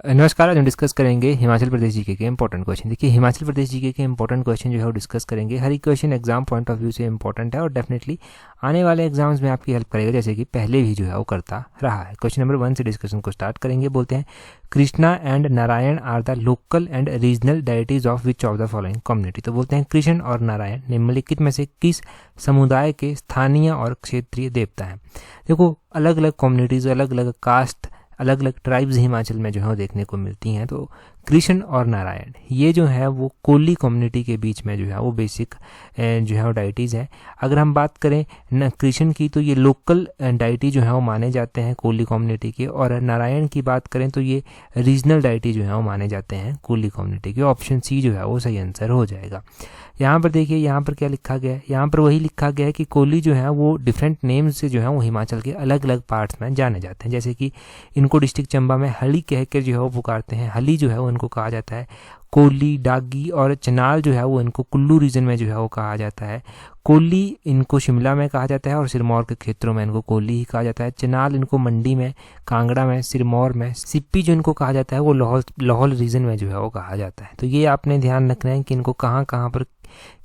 नमस्कार। आज हम डिस्कस करेंगे हिमाचल प्रदेश जीके के इंपॉर्टेंट क्वेश्चन। देखिए, हिमाचल प्रदेश जीके के इंपॉर्टेंट क्वेश्चन जो है वो डिस्कस करेंगे। हर एक question exam point of view से इंपॉर्टेंट है और डेफिनेटली आने वाले एग्जाम्स में आपकी हेल्प करेगा, जैसे कि पहले भी जो है वो करता रहा है। क्वेश्चन नंबर 1 से डिस्कशन को स्टार्ट करेंगे। बोलते हैं, Krishna and Narayan are the local and regional deities of which of the following community. तो बोलते हैं कृष्ण और नारायण निम्नलिखित में से किस समुदाय के स्थानीय और क्षेत्रीय देवता हैं। देखो, अलग अलग कम्युनिटीज, अलग अलग कास्ट, अलग अलग ट्राइब्स हिमाचल में जो है वो देखने को मिलती हैं। तो कृष्ण और नारायण ये जो है वो कोली कम्युनिटी के बीच में जो है वो बेसिक जो है वो डाइटीज़ है। अगर हम बात करें न कृष्ण की, तो ये लोकल डाइटी जो है वो माने जाते हैं कोली कम्युनिटी के, और नारायण की बात करें तो ये रीजनल डाइटी जो है वो माने जाते हैं कोली कम्युनिटी के। ऑप्शन सी जो है वो सही आंसर हो जाएगा। यहाँ पर देखिए, यहाँ पर क्या लिखा गया है, यहाँ पर वही लिखा गया है कि कोली जो है वो डिफरेंट नेम्स से जो है वो हिमाचल के अलग अलग पार्ट्स में जाने जाते हैं। जैसे कि इनको डिस्ट्रिक्ट चंबा में हली कहकर जो है वो पुकारते हैं। हली जो है वो इनको कहा जाता है कोली, डागी, और चनाल जो है वो इनको कुल्लू रीजन में जो है वो कहा जाता है। कोली इनको शिमला में कहा जाता है और सिरमौर के क्षेत्रों में इनको कोली ही कहा जाता है। चनाल इनको मंडी में, कांगड़ा में, सिरमौर में। सिप्पी जो इनको कहा जाता है वो लाहौल रीजन में जो है वो कहा जाता है। तो ये आपने ध्यान रखना है कि इनको कहाँ कहाँ पर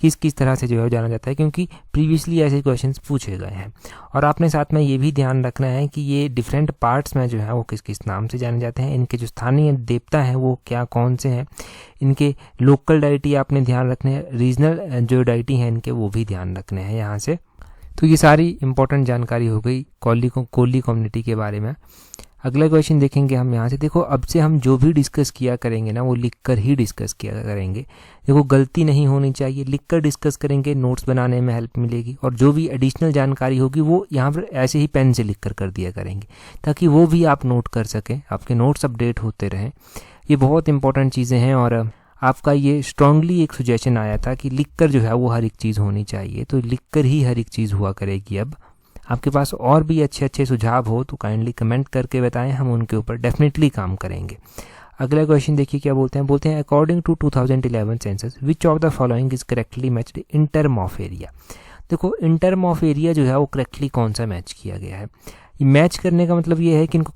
किस किस तरह से जो है जाना जाता है, क्योंकि प्रीवियसली ऐसे क्वेश्चंस पूछे गए हैं। और आपने साथ में ये भी ध्यान रखना है कि ये डिफरेंट पार्ट्स में जो है वो किस किस नाम से जाने जाते हैं। इनके जो स्थानीय देवता हैं वो क्या कौन से हैं, इनके लोकल डाइटी आपने ध्यान रखने हैं, रीजनल जो डाइटी हैं इनके वो भी ध्यान रखने हैं यहाँ से। तो ये सारी इंपॉर्टेंट जानकारी हो गई कोली कम्युनिटी के बारे में। अगला क्वेश्चन देखेंगे हम यहाँ से। देखो, अब से हम जो भी डिस्कस किया करेंगे ना वो लिखकर ही डिस्कस किया करेंगे। देखो, गलती नहीं होनी चाहिए, लिखकर डिस्कस करेंगे, नोट्स बनाने में हेल्प मिलेगी। और जो भी एडिशनल जानकारी होगी वो यहाँ पर ऐसे ही पेन से लिखकर कर दिया करेंगे, ताकि वो भी आप नोट कर सकें, आपके नोट्स अपडेट होते रहें। ये बहुत इंपॉर्टेंट चीज़ें हैं। और आपका ये स्ट्रांगली एक सुजेशन आया था कि लिखकर जो है वो हर एक चीज़ होनी चाहिए, तो लिखकर ही हर एक चीज़ हुआ करेगी। अब आपके पास और भी अच्छे अच्छे सुझाव हो तो काइंडली कमेंट करके बताएं, हम उनके ऊपर डेफिनेटली काम करेंगे। अगला क्वेश्चन देखिए क्या बोलते हैं according to 2011 census which of the following is correctly matched in term of area. देखो, इन टर्म ऑफ एरिया जो है वो करेक्टली कौन सा मैच किया गया है। मैच करने का मतलब ये है कि इनको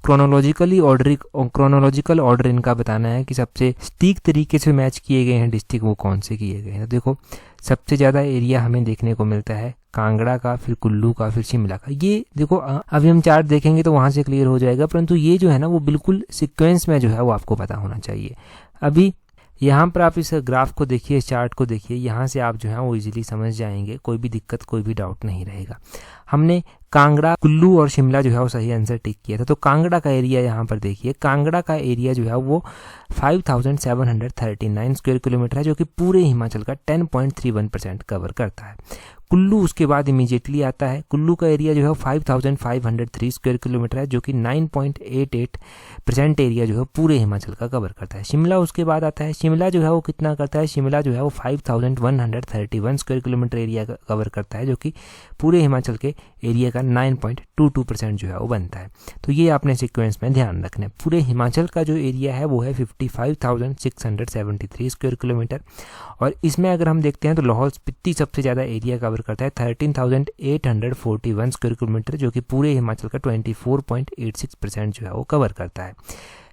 क्रोनोलॉजिकल ऑर्डर इनका बताना है कि सबसे सटीक तरीके से मैच किए गए हैं डिस्ट्रिक्ट वो कौन से किए गए हैं। तो देखो, सबसे ज़्यादा एरिया हमें देखने को मिलता है कांगड़ा का, फिर कुल्लू का, फिर शिमला का। ये देखो, अभी हम चार्ट देखेंगे तो वहाँ से क्लियर हो जाएगा, परंतु ये जो है ना वो बिल्कुल सीक्वेंस में जो है वो आपको पता होना चाहिए। अभी यहाँ पर आप इस ग्राफ को देखिए, इस चार्ट को देखिए, यहाँ से आप जो है वो इजीली समझ जाएंगे, कोई भी दिक्कत, कोई भी डाउट नहीं रहेगा। हमने कांगड़ा, कुल्लू और शिमला जो है वो सही आंसर टिक किया था। तो कांगड़ा का एरिया यहाँ पर देखिए, कांगड़ा का एरिया जो है वो 5739 स्क्वायर किलोमीटर है, जो कि पूरे हिमाचल का 10.31% कवर करता है। कुल्लू उसके बाद इमीडिएटली आता है। कुल्लू का एरिया जो है 5503 स्क्वायर किलोमीटर है, जो कि 9.88% एरिया जो है पूरे हिमाचल का कवर करता है। शिमला उसके बाद आता है। शिमला जो है वो कितना करता है, शिमला जो है वो 5131 स्क्वायर किलोमीटर एरिया कवर करता है, जो कि पूरे हिमाचल के एरिया का 9.22% जो है वो बनता है। तो ये आपने सीक्वेंस में ध्यान रखना है। पूरे हिमाचल का जो एरिया है वो है 55,673 स्क्वायर किलोमीटर, और इसमें अगर हम देखते हैं तो लाहौल स्पीति सबसे ज़्यादा एरिया कवर करता है 13,841 स्क्वायर किलोमीटर, जो कि पूरे हिमाचल का 24.86% जो है वो कवर करता है।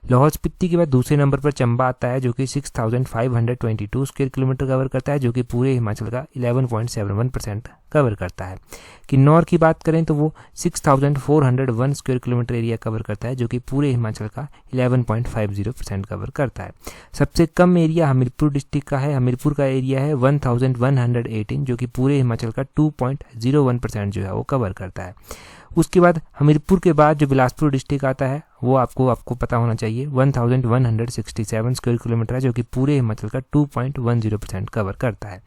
लाहौल स्पीति के बाद दूसरे नंबर पर चंबा आता है, जो कि 6,522 स्क्वायर किलोमीटर कवर करता है, जो कि पूरे हिमाचल का 11.71% कवर करता है। किन्नौर की बात करें तो वो 6,401 स्क्वायर किलोमीटर एरिया कवर करता है, जो कि पूरे हिमाचल का 11.50% कवर करता है। सबसे कम एरिया हमीरपुर डिस्ट्रिक्ट का है। हमीरपुर का एरिया है 1118, जो कि पूरे हिमाचल का 2.01% जो है वो कवर करता है। उसके बाद हमीरपुर के बाद जो बिलासपुर डिस्ट्रिक्ट आता है वो आपको पता होना चाहिए, 1167 स्क्वायर किलोमीटर है, जो कि पूरे हिमाचल का 2.10% कवर करता है।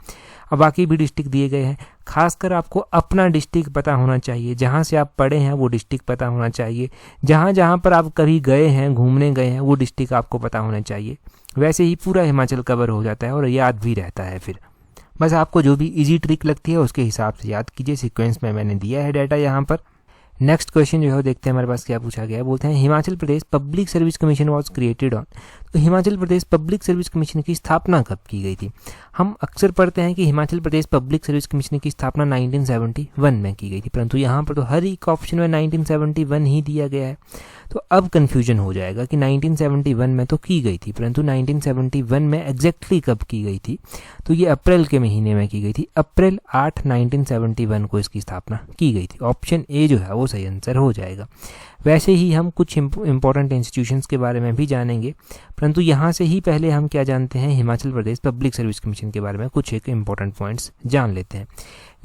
अब बाकी भी डिस्ट्रिक्ट दिए गए हैं। खासकर आपको अपना डिस्ट्रिक्ट पता होना चाहिए, जहाँ से आप पढ़े हैं वो डिस्ट्रिक्ट पता होना चाहिए, जहाँ जहाँ पर आप कभी गए हैं, घूमने गए हैं, वो डिस्ट्रिक्ट आपको पता होना चाहिए। वैसे ही पूरा हिमाचल कवर हो जाता है और याद भी रहता है। फिर बस आपको जो भी इजी ट्रिक लगती है उसके हिसाब से याद कीजिए। सीक्वेंस में मैंने दिया है डाटा यहाँ पर। नेक्स्ट क्वेश्चन जो है देखते हैं हमारे पास क्या पूछा गया है। बोलते हैं Himachal Pradesh public service commission was created on. Himachal Pradesh public service commission की स्थापना कब की गई थी? हम अक्सर पढ़ते हैं कि Himachal Pradesh public service commission की स्थापना 1971 में की गई थी, परंतु यहाँ पर तो हर एक ऑप्शन में 1971 ही दिया गया है। तो अब कन्फ्यूजन हो जाएगा कि 1971 में तो की गई थी, परंतु 1971 में एग्जैक्टली कब की गई थी? तो ये अप्रैल के महीने में की गई थी। अप्रैल 8, 1971 को इसकी स्थापना की गई थी। ऑप्शन ए जो है वो सही आंसर हो जाएगा। वैसे ही हम कुछ इंपॉर्टेंट इंस्टीट्यूशंस के बारे में भी जानेंगे, परंतु यहाँ से ही पहले हम क्या जानते हैं, Himachal Pradesh public service commission के बारे में कुछ एक इंपॉर्टेंट पॉइंट्स जान लेते हैं।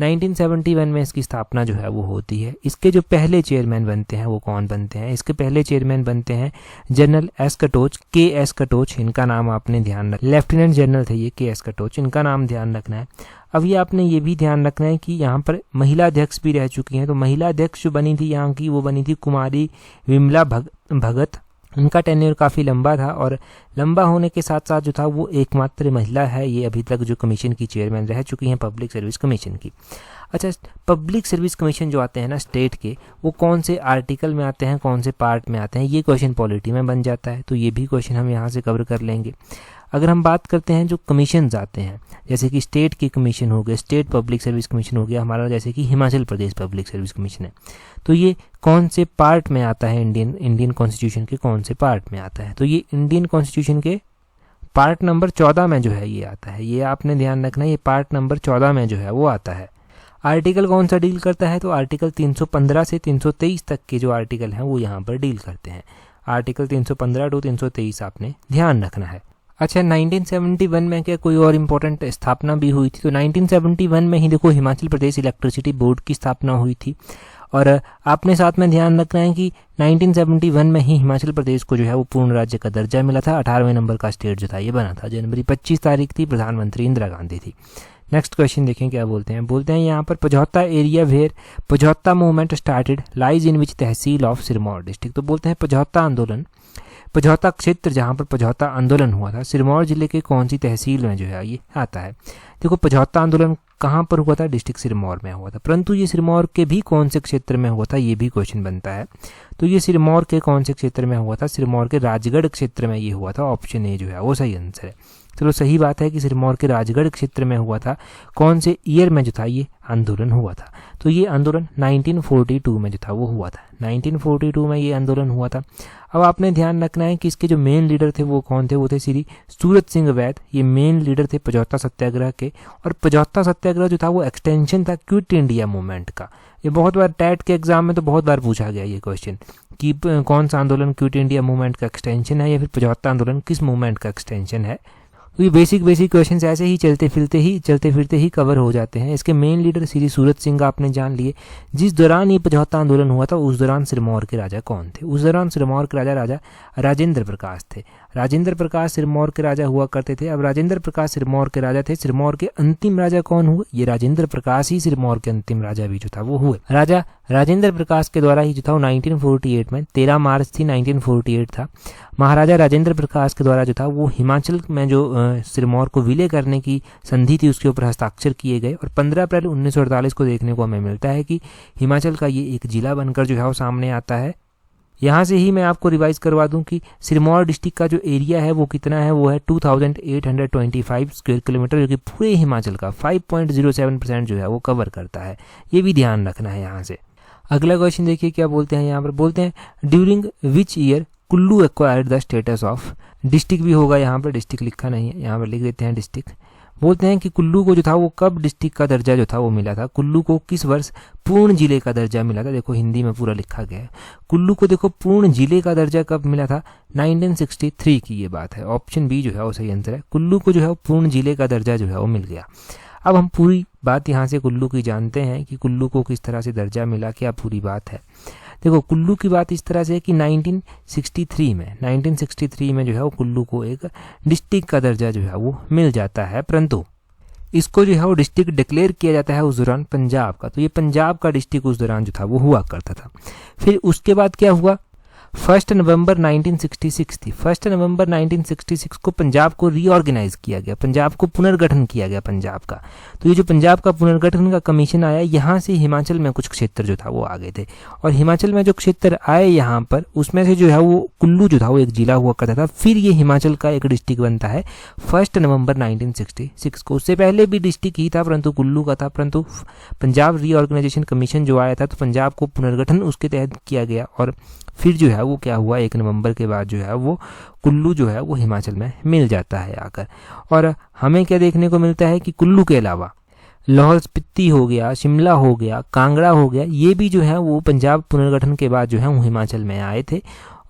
1971 में इसकी स्थापना जो है वो होती है। इसके जो पहले चेयरमैन बनते हैं वो कौन बनते हैं? इसके पहले चेयरमैन बनते हैं जनरल एस कटोच, के एस कटोच, इनका नाम आपने ध्यान रखना। लेफ्टिनेंट जनरल थे ये के एस कटोच, इनका नाम ध्यान रखना है। अब ये आपने ये भी ध्यान रखना है कि यहाँ पर महिला अध्यक्ष भी रह चुकी हैं। तो महिला अध्यक्ष जो बनी थी यहाँ की, वो बनी थी कुमारी विमला भगत। उनका टेन्योर काफ़ी लंबा था और लंबा होने के साथ साथ जो था वो एकमात्र महिला है ये अभी तक जो कमीशन की चेयरमैन रह चुकी हैं पब्लिक सर्विस कमीशन की। अच्छा, पब्लिक सर्विस कमीशन जो आते हैं ना स्टेट के, वो कौन से आर्टिकल में आते हैं, कौन से पार्ट में आते हैं, ये क्वेश्चन पॉलिटी में बन जाता है। तो ये भी क्वेश्चन हम यहाँ से कवर कर लेंगे। अगर हम बात करते हैं जो कमीशन आते हैं, जैसे कि स्टेट के कमीशन हो गए, स्टेट पब्लिक सर्विस कमीशन हो गया हमारा, जैसे कि Himachal Pradesh public service commission है, तो ये कौन से पार्ट में आता है? इंडियन कॉन्स्टिट्यूशन के कौन से पार्ट में आता है? तो ये इंडियन कॉन्स्टिट्यूशन के पार्ट नंबर 14 में जो है ये आता है। ये आपने ध्यान रखना, ये पार्ट नंबर 14 में जो है वो आता है। आर्टिकल कौन सा डील करता है? तो आर्टिकल 315 से 323 तक के जो आर्टिकल हैं वो यहाँ पर डील करते हैं। आर्टिकल 315 टू 323 आपने ध्यान रखना है। अच्छा, 1971 में क्या कोई और इम्पोर्टेंट स्थापना भी हुई थी? तो 1971 में ही देखो हिमाचल प्रदेश इलेक्ट्रिसिटी बोर्ड की स्थापना हुई थी। और आपने साथ में ध्यान रखना है कि 1971 में ही हिमाचल प्रदेश को जो है वो पूर्ण राज्य का दर्जा मिला था। 18वें नंबर का स्टेट जो था ये बना था। जनवरी 25 तारीख थी, प्रधानमंत्री इंदिरा गांधी थी। नेक्स्ट क्वेश्चन देखें क्या बोलते हैं। बोलते हैं यहाँ पर Pajhota area where Pajhota movement started lies in which tehsil of Sirmaur district. तो बोलते हैं पझौता आंदोलन, पझौता क्षेत्र जहाँ पर पझौता आंदोलन हुआ था, सिरमौर जिले के कौन सी तहसील में जो है ये आता है? देखो, पझौता आंदोलन कहाँ पर हुआ था? डिस्ट्रिक्ट सिरमौर में हुआ था, परंतु ये सिरमौर के भी कौन से क्षेत्र में हुआ था ये भी क्वेश्चन बनता है। तो ये सिरमौर के कौन से क्षेत्र में हुआ था? सिरमौर के राजगढ़ क्षेत्र में ये हुआ था। ऑप्शन ए जो है वो सही आंसर है। चलो, सही बात है कि सिरमौर के राजगढ़ क्षेत्र में हुआ था। कौन से ईयर में जो था ये आंदोलन हुआ था? तो ये आंदोलन 1942 में जो था वो हुआ था। 1942 में ये आंदोलन हुआ था। अब आपने ध्यान रखना है कि इसके जो मेन लीडर थे वो कौन थे? वो थे श्री सूरत सिंह वैद। ये मेन लीडर थे पझौता सत्याग्रह के। और पझौता सत्याग्रह जो था वो एक्सटेंशन था क्विट इंडिया मूवमेंट का। ये बहुत बार टैट के एग्जाम में तो बहुत बार पूछा गया ये क्वेश्चन कि कौन सा आंदोलन क्विट इंडिया मूवमेंट का एक्सटेंशन है या फिर पझौता आंदोलन किस मूवमेंट का एक्सटेंशन है। तो ये बेसिक क्वेश्चंस ऐसे ही चलते फिरते ही कवर हो जाते हैं। इसके मेन लीडर श्री सूरत सिंह आपने जान लिए। जिस दौरान ये पझौता आंदोलन हुआ था उस दौरान सिरमौर के राजा कौन थे? उस दौरान सिरमौर के राजा राजेंद्र प्रकाश थे। राजेंद्र प्रकाश सिरमौर के राजा हुआ करते थे। अब राजेंद्र प्रकाश सिरमौर के राजा थे। सिरमौर के अंतिम राजा कौन हुए? ये राजेंद्र प्रकाश ही सिरमौर के अंतिम राजा भी जो था वो हुए। राजा राजेंद्र प्रकाश के द्वारा ही जो था वो 1948 में 13 मार्च थी 1948 था। महाराजा राजेंद्र प्रकाश के द्वारा जो था वो हिमाचल में जो सिरमौर को विलय करने की संधि थी उसके ऊपर हस्ताक्षर किए गए। और 15 अप्रैल 1948 को देखने को हमें मिलता है कि हिमाचल का ये एक जिला बनकर जो है वो सामने आता है। यहाँ से ही मैं आपको रिवाइज करवा दूं कि सिरमौर डिस्ट्रिक्ट का जो एरिया है वो कितना है? वो है 2825 स्क्वायर किलोमीटर, जो कि पूरे हिमाचल का 5.07% जो है वो कवर करता है। ये भी ध्यान रखना है यहाँ से। अगला क्वेश्चन देखिए क्या बोलते हैं यहाँ पर। बोलते हैं during which year Kullu acquired the status of. District भी होगा यहाँ पर, डिस्ट्रिक्ट लिखा नहीं है, यहाँ पर लिख देते हैं डिस्ट्रिक्ट। बोलते हैं कि कुल्लू को जो था वो कब डिस्ट्रिक्ट का दर्जा जो था वो मिला था? कुल्लू को किस वर्ष पूर्ण जिले का दर्जा मिला था? देखो हिंदी में पूरा लिखा गया है। कुल्लू को देखो पूर्ण जिले का दर्जा कब मिला था? 1963 की ये बात है। ऑप्शन बी जो है वो सही आंसर है। कुल्लू को जो है वो पूर्ण जिले का दर्जा जो है वो मिल गया। अब हम पूरी बात यहाँ से कुल्लू की जानते हैं कि कुल्लू को किस तरह से दर्जा मिला, क्या पूरी बात है। देखो, कुल्लू की बात इस तरह से है कि 1963 में जो है वो कुल्लू को एक डिस्ट्रिक्ट का दर्जा जो है वो मिल जाता है, परंतु इसको जो है वो डिस्ट्रिक्ट डिक्लेयर किया जाता है उस दौरान पंजाब का। तो ये पंजाब का डिस्ट्रिक्ट उस दौरान जो था वो हुआ करता था। फिर उसके बाद क्या हुआ? 1 नवंबर 1966 थी। 1 नवंबर 1966 को पंजाब को रीऑर्गेनाइज किया गया, पंजाब को पुनर्गठन किया गया पंजाब का। तो ये जो पंजाब का पुनर्गठन का कमीशन आया, यहाँ से हिमाचल में कुछ क्षेत्र जो था वो आ गए थे, और हिमाचल में जो क्षेत्र आए यहाँ पर, उसमें से जो है वो कुल्लू जो था वो एक जिला हुआ करता था। फिर ये हिमाचल का एक डिस्ट्रिक्ट बनता है 1 नवंबर 1966 को। उससे पहले भी डिस्ट्रिक्ट ही था, परंतु कुल्लू का था। परंतु पंजाब रीऑर्गेनाइजेशन कमीशन जो आया था, तो पंजाब को पुनर्गठन उसके तहत किया गया, और फिर जो है वो क्या हुआ, 1 नवंबर के बाद जो है वो कुल्लू जो है वो हिमाचल में मिल जाता है आकर। और हमें क्या देखने को मिलता है कि कुल्लू के अलावा लाहौल स्पीति हो गया, शिमला हो गया, कांगड़ा हो गया, ये भी जो है वो पंजाब पुनर्गठन के बाद जो है वो हिमाचल में आए थे।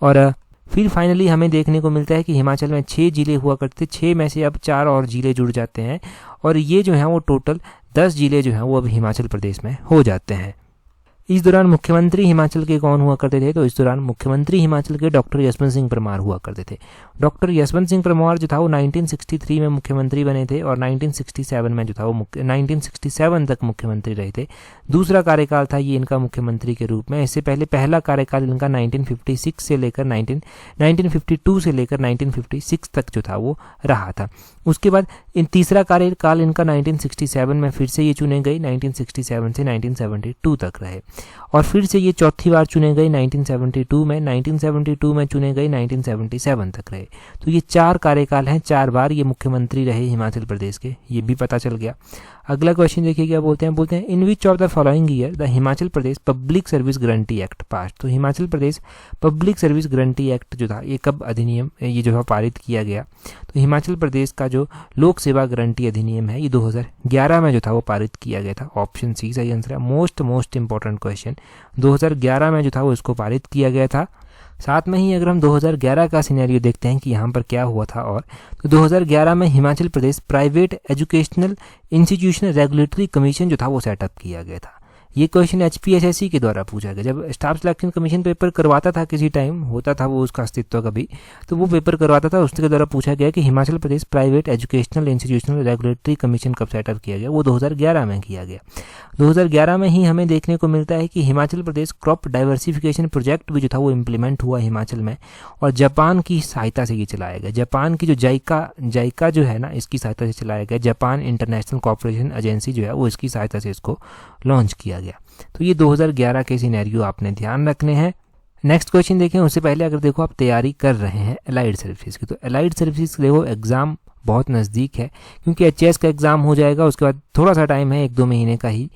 और फिर फाइनली हमें देखने को मिलता है कि हिमाचल में 6 जिले हुआ करते, 6 में से अब 4 और जिले जुड़ जाते हैं, और ये जो है वो टोटल 10 जिले जो हैं वो अब हिमाचल प्रदेश में हो जाते हैं। इस दौरान मुख्यमंत्री हिमाचल के कौन हुआ करते थे, तो इस दौरान मुख्यमंत्री हिमाचल के डॉक्टर यशवंत सिंह परमार हुआ करते थे। डॉक्टर यशवंत सिंह परमार जो था वो 1963 में मुख्यमंत्री बने थे, और 1967 में जो था वो 1967 तक मुख्यमंत्री रहे थे। दूसरा कार्यकाल था ये इनका मुख्यमंत्री के रूप में। इससे पहले पहला कार्यकाल इनका 1952 से लेकर 1956 तक जो था वो रहा था। उसके बाद तीसरा कार्यकाल इनका 1967 में फिर से ये चुने गए, 1967 से 1972 तक रहे, और फिर से ये चौथी बार चुने गए 1972 में, 1972 में चुने गए, 1977 तक रहे। तो ये 4 कार्यकाल हैं, 4 बार ये मुख्यमंत्री रहे हिमाचल प्रदेश के, ये भी पता चल गया। अगला क्वेश्चन देखिए क्या बोलते हैं in which of the following year the Himachal Pradesh public service guarantee act pass. तो Himachal Pradesh public service guarantee act जो था ये कब अधिनियम ये जो है पारित किया गया, तो हिमाचल प्रदेश का जो लोक सेवा गारंटी अधिनियम है ये 2011 में जो था वो पारित किया गया था। ऑप्शन सी सही आंसर है। मोस्ट इंपॉर्टेंट क्वेश्चन, 2011 में जो था वो इसको पारित किया गया था। साथ में ही अगर हम 2011 का सिनेरियो देखते हैं कि यहाँ पर क्या हुआ था, और तो 2011 में Himachal Pradesh private educational institution regulatory commission जो था वो सेटअप किया गया था। ये क्वेश्चन HPSSC के द्वारा पूछा गया। जब स्टाफ सिलेक्शन कमीशन पेपर करवाता था, किसी टाइम होता था वो उसका अस्तित्व कभी, तो वो पेपर करवाता था, उसके द्वारा पूछा गया कि Himachal Pradesh private educational institutional regulatory commission कब सेटअप किया गया, वो 2011 में किया गया। 2011 में ही हमें देखने को मिलता है कि हिमाचल प्रदेश क्रॉप डाइवर्सिफिकेशन प्रोजेक्ट भी जो था वो इम्प्लीमेंट हुआ हिमाचल में, और जापान की सहायता से ये चलाया गया। जापान की जो जाइका जो है ना, इसकी सहायता से चलाया गया। जापान इंटरनेशनल कॉर्पोरेशन एजेंसी जो है वो इसकी सहायता से इसको लॉन्च किया गया। तो ये 2011 के सिनेरियो आपने ध्यान रखने हैं। नेक्स्ट क्वेश्चन देखें, उससे पहले अगर देखो आप तैयारी कर रहे हैं एलाइड सर्विसेज की, तो एलाइड सर्विसेज देखो एग्जाम बहुत नज़दीक है, क्योंकि HAS का एग्जाम हो जाएगा, उसके बाद थोड़ा सा टाइम है, 1-2 महीने का ही,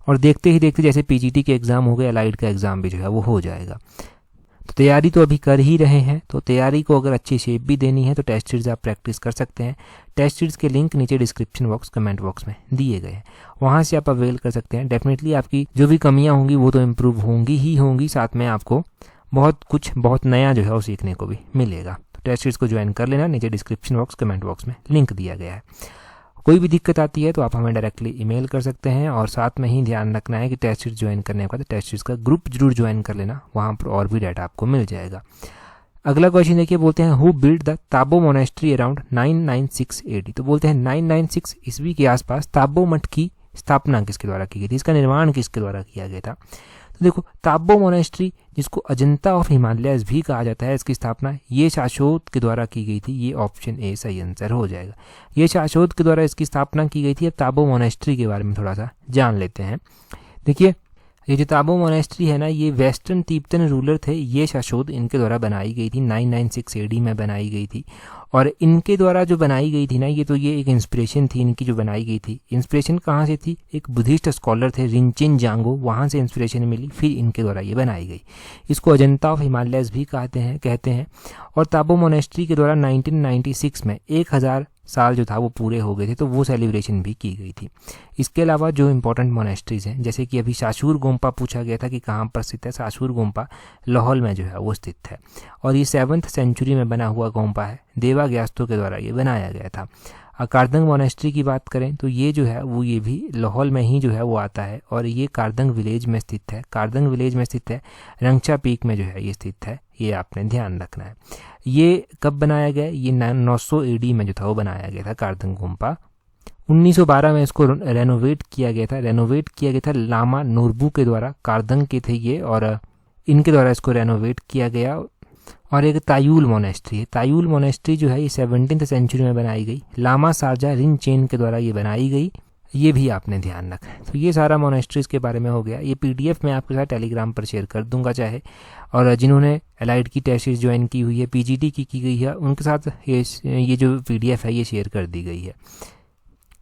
और देखते ही देखते जैसे PGT के एग्जाम हो गए, एलाइड का एग्जाम भी जो है वो हो जाएगा। तो तैयारी तो अभी कर ही रहे हैं, तो तैयारी को अगर अच्छी शेप भी देनी है तो टेस्ट सीरीज आप प्रैक्टिस कर सकते हैं। टेस्ट सीरीज के लिंक नीचे डिस्क्रिप्शन बॉक्स कमेंट बॉक्स में दिए गए हैं, वहाँ से आप अवेल कर सकते हैं। डेफिनेटली आपकी जो भी कमियां होंगी वो तो इम्प्रूव होंगी ही होंगी, साथ में आपको बहुत नया जो है वो सीखने को भी मिलेगा। तो टेस्ट सीरीज को ज्वाइन कर लेना, नीचे डिस्क्रिप्शन बॉक्स कमेंट बॉक्स में लिंक दिया गया है। कोई भी दिक्कत आती है तो आप हमें डायरेक्टली ईमेल कर सकते हैं, और साथ में ही ध्यान रखना है कि टेस्ट सीरीज ज्वाइन करने के बाद टेस्ट सीरीज का ग्रुप जरूर ज्वाइन कर लेना, वहाँ पर और भी डाटा आपको मिल जाएगा। अगला क्वेश्चन देखिए, बोलते हैं who build the Tabo monastery around 996 AD। तो बोलते हैं 996 ईस्वी के आसपास ताबो मठ की स्थापना किसके द्वारा की गई थी, इसका निर्माण किसके द्वारा किया गया था। तो देखो ताबो मोनेस्ट्री, जिसको अजंता ऑफ हिमालयस भी कहा जाता है, इसकी स्थापना ये शाशोद के द्वारा की गई थी। ये ऑप्शन ए सही आंसर हो जाएगा। ये शाशोद के द्वारा इसकी स्थापना की गई थी। अब ताबो मोनेस्ट्री के बारे में थोड़ा सा जान लेते हैं। देखिए ये जो ताबो मोनेस्ट्री है ना, ये वेस्टर्न तिब्बतन रूलर थे, ये शाशोद इनके द्वारा बनाई गई थी, 996 AD में बनाई गई थी। और इनके द्वारा जो बनाई गई थी ना, ये एक इंस्पिरेशन थी इनकी जो बनाई गई थी। इंस्पिरेशन कहाँ से थी, एक बुद्धिस्ट स्कॉलर थे रिंचिन जांगो, वहाँ से इंस्पिरेशन मिली, फिर इनके द्वारा ये बनाई गई। इसको अजंता ऑफ हिमालयस भी कहते हैं। और ताबो मोनेस्ट्री के द्वारा 1996 में 1000 साल जो था वो पूरे हो गए थे, तो वो सेलिब्रेशन भी की गई थी। इसके अलावा जो इंपॉर्टेंट मोनेस्ट्रीज हैं, जैसे कि अभी साशूर गोम्पा पूछा गया था कि कहाँ पर स्थित है, साशूर गोम्पा लाहौल में जो है वो स्थित है, और ये 7th सेंचुरी में बना हुआ गोम्पा है। देवा ग्यास्तु के द्वारा ये बनाया गया था। कारदंग मोनेस्ट्री की बात करें तो ये जो है वो ये भी लाहौल में ही जो है वो आता है, और ये कारदंग विलेज में स्थित है। कारदंग विलेज में स्थित है, रंगचा पीक में जो है ये स्थित है, ये आपने ध्यान रखना है। ये कब बनाया गया, ये 900 AD में जो था वो बनाया गया था कारदंग गोम्पा। 1912 में इसको रेनोवेट किया गया था लामा नोरबू के द्वारा। कारदंग के थे ये, और इनके द्वारा इसको रेनोवेट किया गया। और एक तायुल मोनेस्ट्री है, तायुल मोनेस्ट्री जो है ये 17th सेंचुरी में बनाई गई, लामा सारजा रिनचेन के द्वारा ये बनाई गई, ये भी आपने ध्यान रखना है। तो ये सारा मोनेस्ट्रीज़ के बारे में हो गया। ये PDF मैं आपके साथ टेलीग्राम पर शेयर कर दूंगा चाहे, और जिन्होंने एलाइड की टेस्ट ज्वाइन की हुई है, PGT की गई है, उनके साथ ये जो PDF है ये शेयर कर दी गई है।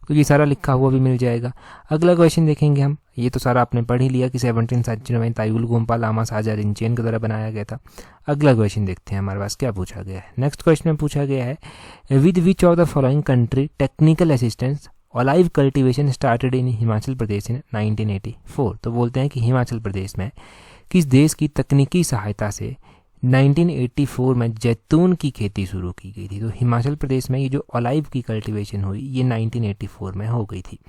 तो ये सारा लिखा हुआ भी मिल जाएगा। अगला क्वेश्चन देखेंगे हम, ये तो सारा आपने पढ़ ही लिया कि 17th सेंचुरी में तायुल गोम्पा लामा सारजा रिनचेन के द्वारा बनाया गया था। अगला क्वेश्चन देखते हैं हमारे पास क्या पूछा गया है। नेक्स्ट क्वेश्चन में पूछा गया है with which of the following country technical assistance olive cultivation started in Himachal Pradesh in 1984। तो बोलते हैं कि हिमाचल प्रदेश में किस देश की तकनीकी सहायता से 1984 में जैतून की खेती शुरू की गई थी। तो हिमाचल प्रदेश में ये जो ऑलिव की कल्टीवेशन हुई ये 1984 में हो गई थी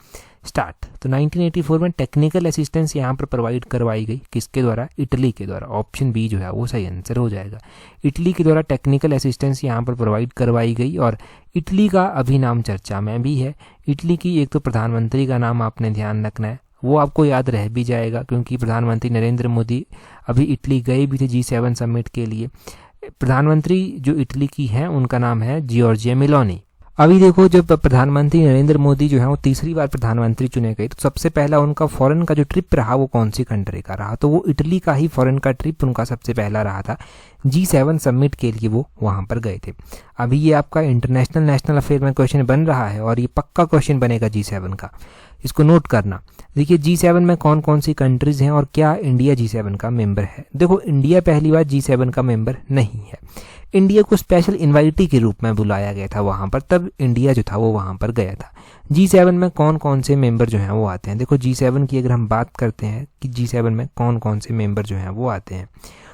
स्टार्ट। तो 1984 में टेक्निकल असिस्टेंस यहाँ पर प्रोवाइड करवाई गई, किसके द्वारा? इटली के द्वारा। ऑप्शन बी जो है वो सही आंसर हो जाएगा। इटली के द्वारा टेक्निकल असिस्टेंस यहाँ पर प्रोवाइड करवाई गई, और इटली का अभी नाम चर्चा में भी है। इटली की एक तो प्रधानमंत्री का नाम आपने ध्यान रखना है, वो आपको याद रह भी जाएगा क्योंकि प्रधानमंत्री नरेंद्र मोदी अभी इटली गए भी थे G7 समिट के लिए। प्रधानमंत्री जो इटली की हैं उनका नाम है जॉर्जिया मेलोनी। अभी देखो जब प्रधानमंत्री नरेंद्र मोदी जो है वो तीसरी बार प्रधानमंत्री चुने गए तो सबसे पहला उनका फॉरेन का जो ट्रिप रहा वो कौन सी कंट्री का रहा? तो वो इटली का ही फॉरेन का ट्रिप उनका सबसे पहला रहा था। G7 समिट के लिए वो वहाँ पर गए थे। अभी ये आपका इंटरनेशनल नेशनल अफेयर में क्वेश्चन बन रहा है और ये पक्का क्वेश्चन बनेगा G7 का, इसको नोट करना। देखिए G7 में कौन कौन सी कंट्रीज हैं और क्या इंडिया G7 का मेंबर है। देखो इंडिया पहली बार G7 का मेंबर नहीं है, इंडिया को स्पेशल इन्वाइटी के रूप में बुलाया गया था वहाँ पर, तब इंडिया जो था वो वहाँ पर गया था। G7 में कौन कौन से मेंबर जो हैं वो आते हैं। देखो G7 की अगर हम बात करते हैं कि G7 में कौन कौन से मेंबर जो हैं वो आते हैं,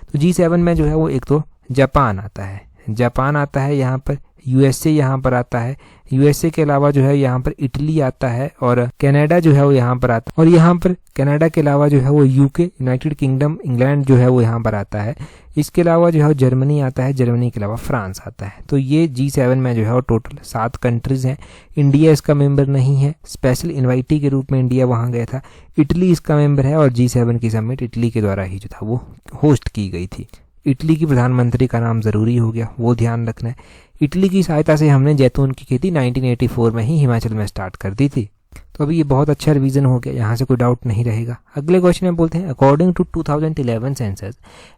तो G7 में जो है वो एक तो जापान आता है, जापान आता है यहाँ पर, USA यहाँ पर आता है, USA के अलावा जो है यहाँ पर इटली आता है, और कनाडा जो है वो यहाँ पर आता है, और यहाँ पर कनाडा के अलावा जो है वो UK यूनाइटेड किंगडम इंग्लैंड जो है वो यहाँ पर आता है। इसके अलावा जो है जर्मनी आता है, जर्मनी के अलावा फ्रांस आता है। तो ये G7 में जो है वो टोटल 7 कंट्रीज हैं। इंडिया इसका मेंबर नहीं है, स्पेशल इन्वाइटी के रूप में इंडिया वहाँ गया था। इटली इसका मेंबर है और G7 की समिट इटली के द्वारा ही जो था वो होस्ट की गई थी। इटली की प्रधानमंत्री का नाम ज़रूरी हो गया, वो ध्यान रखना है। इटली की सहायता से हमने जैतून की खेती 1984 में ही हिमाचल में स्टार्ट कर दी थी। तो अभी ये बहुत अच्छा रिवीजन हो गया, यहाँ से कोई डाउट नहीं रहेगा। अगले क्वेश्चन में बोलते हैं according to 2011 census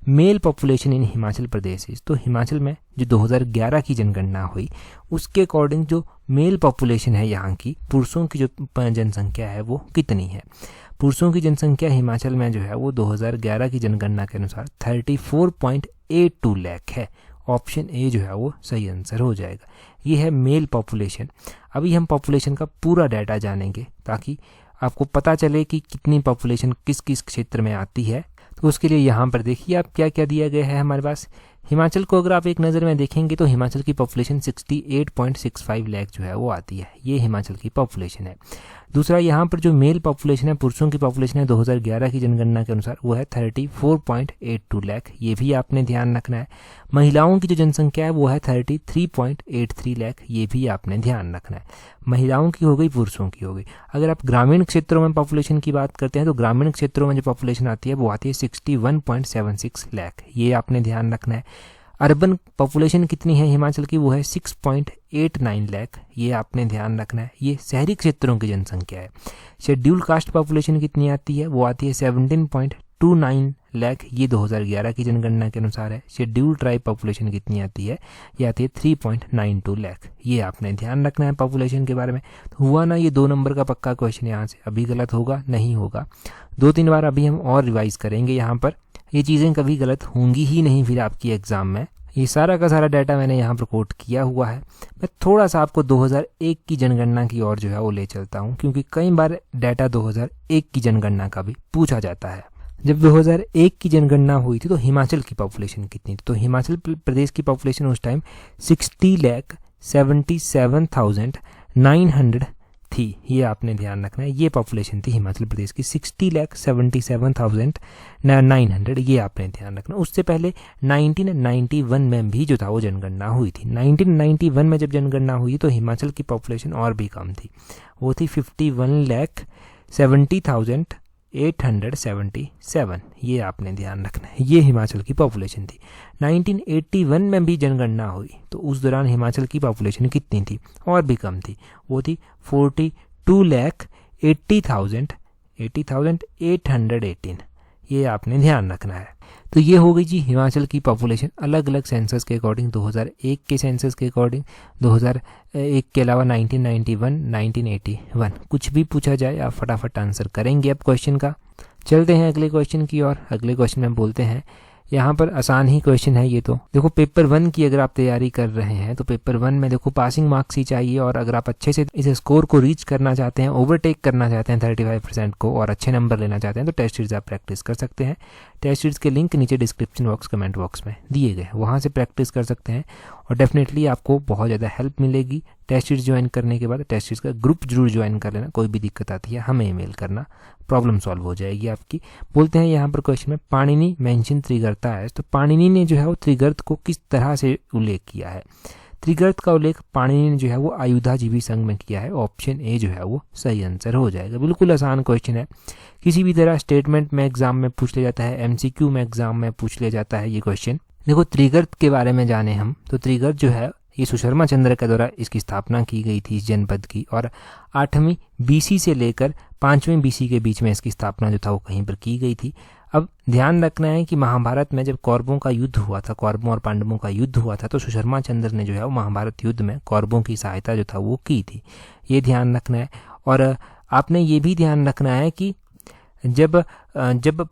male population in Himachal Pradesh. तो हिमाचल में जो 2011 की जनगणना हुई उसके अकॉर्डिंग जो मेल पॉपुलेशन है यहाँ की, पुरुषों की जो जनसंख्या है वो कितनी है। पुरुषों की जनसंख्या हिमाचल में जो है वो 2011 की जनगणना के अनुसार 34.82 लाख है। ऑप्शन ए जो है वो सही आंसर हो जाएगा। ये है मेल पॉपुलेशन। अभी हम पॉपुलेशन का पूरा डाटा जानेंगे ताकि आपको पता चले कि कितनी पॉपुलेशन किस किस क्षेत्र में आती है। तो उसके लिए यहाँ पर देखिए आप क्या क्या दिया गया है हमारे पास। हिमाचल को अगर आप एक नज़र में देखेंगे तो हिमाचल की पॉपुलेशन 68.65 लाख जो है वो आती है, ये हिमाचल की पॉपुलेशन है। दूसरा यहाँ पर जो मेल पॉपुलेशन है, पुरुषों की पॉपुलेशन है 2011 की जनगणना के अनुसार वो है 34.82 लाख, ये भी आपने ध्यान रखना है। महिलाओं की जो जनसंख्या है वो है 33.83 लाख, ये भी आपने ध्यान रखना है। महिलाओं की हो गई, पुरुषों की हो गई। अगर आप ग्रामीण क्षेत्रों में पॉपुलेशन की बात करते हैं तो ग्रामीण क्षेत्रों में जो पॉपुलेशन आती है वो आती है 61.76 लाख, ये आपने ध्यान रखना है। अर्बन पॉपुलेशन कितनी है हिमाचल की, वो है 6.89 लाख, ये आपने ध्यान रखना है। ये शहरी क्षेत्रों की जनसंख्या है। शेड्यूल कास्ट पॉपुलेशन कितनी आती है, वो आती है 17.29 लाख, ये 2011 की जनगणना के अनुसार है। शेड्यूल ट्राइब पॉपुलेशन कितनी आती है, ये आती है 3.92 लाख, ये आपने ध्यान रखना है पॉपुलेशन के बारे में। तो हुआ ना ये 2 नंबर का पक्का क्वेश्चन, यहाँ से अभी गलत होगा नहीं होगा, 2-3 बार अभी हम और रिवाइज करेंगे। यहाँ पर ये चीज़ें कभी गलत होंगी ही नहीं फिर आपकी एग्जाम में। ये सारा का सारा डाटा मैंने यहाँ पर कोट किया हुआ है। मैं थोड़ा सा आपको 2001 की जनगणना की ओर जो है वो ले चलता हूँ, क्योंकि कई बार डाटा 2001 की जनगणना का भी पूछा जाता है। जब 2001 की जनगणना हुई थी तो हिमाचल की पॉपुलेशन कितनी थी, तो हिमाचल प्रदेश की पॉपुलेशन उस टाइम 60,77,900 थी, ये आपने ध्यान रखना है। ये पॉपुलेशन थी हिमाचल प्रदेश की 60,77,900, ये आपने ध्यान रखना। उससे पहले 1991 में भी जो था वो जनगणना हुई थी। 1991 में जब जनगणना हुई तो हिमाचल की पॉपुलेशन और भी कम थी, वो थी 51,70,000 877, ये आपने ध्यान रखना है। ये हिमाचल की पॉपुलेशन थी। 1981 में भी जनगणना हुई तो उस दौरान हिमाचल की पॉपुलेशन कितनी थी? और भी कम थी, वो थी 42,80,818। ये आपने ध्यान रखना है। तो ये हो गई जी हिमाचल की पॉपुलेशन अलग अलग सेंसस के अकॉर्डिंग। 2001 के सेंसस के अकॉर्डिंग, 2001 के अलावा 1991, 1981। कुछ भी पूछा जाए आप फटाफट आंसर करेंगे अब क्वेश्चन का। चलते हैं अगले क्वेश्चन की ओर। अगले क्वेश्चन में बोलते हैं, यहाँ पर आसान ही क्वेश्चन है ये तो। देखो पेपर 1 की अगर आप तैयारी कर रहे हैं तो पेपर 1 में देखो पासिंग मार्क्स ही चाहिए, और अगर आप अच्छे से इस स्कोर को रीच करना चाहते हैं, ओवरटेक करना चाहते हैं 35% को, और अच्छे नंबर लेना चाहते हैं तो टेस्ट सीरीज आप प्रैक्टिस कर सकते हैं। टेस्ट सीरीज के लिंक नीचे डिस्क्रिप्शन बॉक्स, कमेंट बॉक्स में दिए गए, वहाँ से प्रैक्टिस कर सकते हैं और डेफिनेटली आपको बहुत ज़्यादा हेल्प मिलेगी। टेस्ट सीरीज ज्वाइन करने के बाद टेस्ट सीरीज का ग्रुप जरूर ज्वाइन कर लेना। कोई भी दिक्कत आती है हमें ईमेल करना, प्रॉब्लम सॉल्व हो जाएगी आपकी। बोलते हैं यहाँ पर क्वेश्चन में, पाणिनि मेंशन त्रिगर्ता है। तो पाणिनि ने जो है वो त्रिगर्त को किस तरह से उल्लेख किया है? त्रिगर्त का उल्लेख पाणिनि ने जो है वो आयुधाजीवी संघ में किया है। ऑप्शन ए जो है वो सही आंसर हो जाएगा। बिल्कुल आसान क्वेश्चन है, किसी भी तरह स्टेटमेंट में एग्जाम में पूछ लिया जाता है, एमसीक्यू में एग्जाम में पूछ लिया जाता है ये क्वेश्चन। देखो त्रिगर्त के बारे में जाने हम तो त्रिगर्त जो है ये सुशर्मा चंद्र के द्वारा इसकी स्थापना की गई थी इस जनपद की, और 8वीं BC से लेकर 5वीं BC के बीच में इसकी स्थापना जो था वो कहीं पर की गई थी। अब ध्यान रखना है कि महाभारत में जब कौरवों का युद्ध हुआ था, कौरवों और पांडवों का युद्ध हुआ था, तो सुशर्मा चंद्र ने जो है वो महाभारत युद्ध में कौरवों की सहायता जो था वो की थी। ये ध्यान रखना है। और आपने ये भी ध्यान रखना है कि जब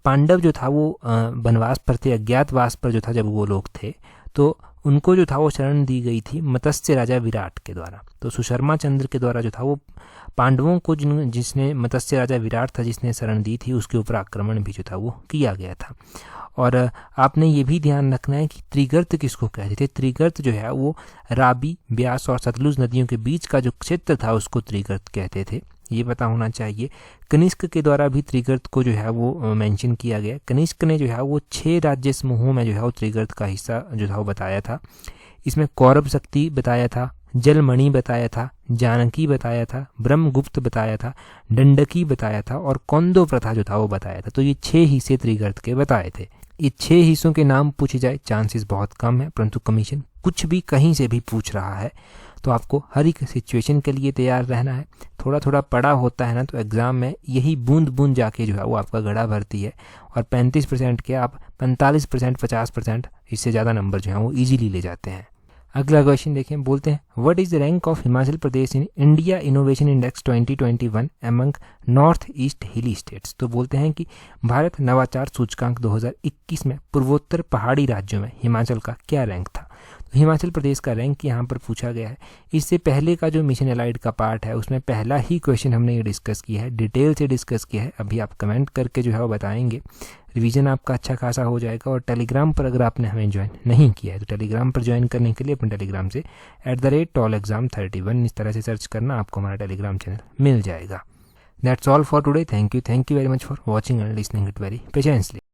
पांडव जो था वो वनवास पर थे, अज्ञातवास पर जो था जब वो लोग थे, तो उनको जो था वो शरण दी गई थी मत्स्य राजा विराट के द्वारा। तो सुशर्मा चंद्र के द्वारा जो था वो पांडवों को जिसने मत्स्य राजा विराट था जिसने शरण दी थी, उसके ऊपर आक्रमण भी जो था वो किया गया था। और आपने ये भी ध्यान रखना है कि त्रिगर्त किसको कहते थे? त्रिगर्त जो है वो रावी, ब्यास और सतलुज नदियों के बीच का जो क्षेत्र था उसको त्रिगर्त कहते थे। ये पता होना चाहिए। कनिष्क के द्वारा भी त्रिगर्त को जो है वो मेंशन किया गया। कनिष्क ने जो है वो 6 राज्य समूहों में जो है वो त्रिगर्त का हिस्सा जो था वो बताया था। इसमें कौरव शक्ति बताया था, जलमणि बताया था, जानकी बताया था, ब्रह्मगुप्त बताया था, दंडकी बताया था और कौंदो प्रथा जो था वो बताया था। तो ये 6 हिस्से त्रिगर्त के बताए थे। ये 6 हिस्सों के नाम पूछे जाए चांसेस बहुत कम है, परंतु कमीशन कुछ भी कहीं से भी पूछ रहा है तो आपको हर एक सिचुएशन के लिए तैयार रहना है। थोड़ा थोड़ा पढ़ा होता है ना तो एग्ज़ाम में यही बूंद बूंद जाके जो है वो आपका घड़ा भरती है, और 35% के आप 45%, 50% इससे ज़्यादा नंबर जो है वो ईजिली ले जाते हैं। अगला क्वेश्चन देखें, बोलते हैं what is the rank of Himachal Pradesh in India innovation index 2021 among north east हिली स्टेट्स। तो बोलते हैं कि भारत नवाचार सूचकांक 2021 में पूर्वोत्तर पहाड़ी राज्यों में हिमाचल का क्या रैंक था? तो हिमाचल प्रदेश का रैंक यहाँ पर पूछा गया है। इससे पहले का जो मिशन एलाइड का पार्ट है उसमें पहला ही क्वेश्चन हमने ये डिस्कस किया है, डिटेल से डिस्कस किया है। अभी आप कमेंट करके जो है वो बताएंगे, रिवीजन आपका अच्छा खासा हो जाएगा। और टेलीग्राम पर अगर आपने हमें ज्वाइन नहीं किया है तो टेलीग्राम पर ज्वाइन करने के लिए अपने टेलीग्राम से @tallexam31 इस तरह से सर्च करना, आपको हमारा टेलीग्राम चैनल मिल जाएगा। That's all for today. Thank you very much for watching and listening it very patiently.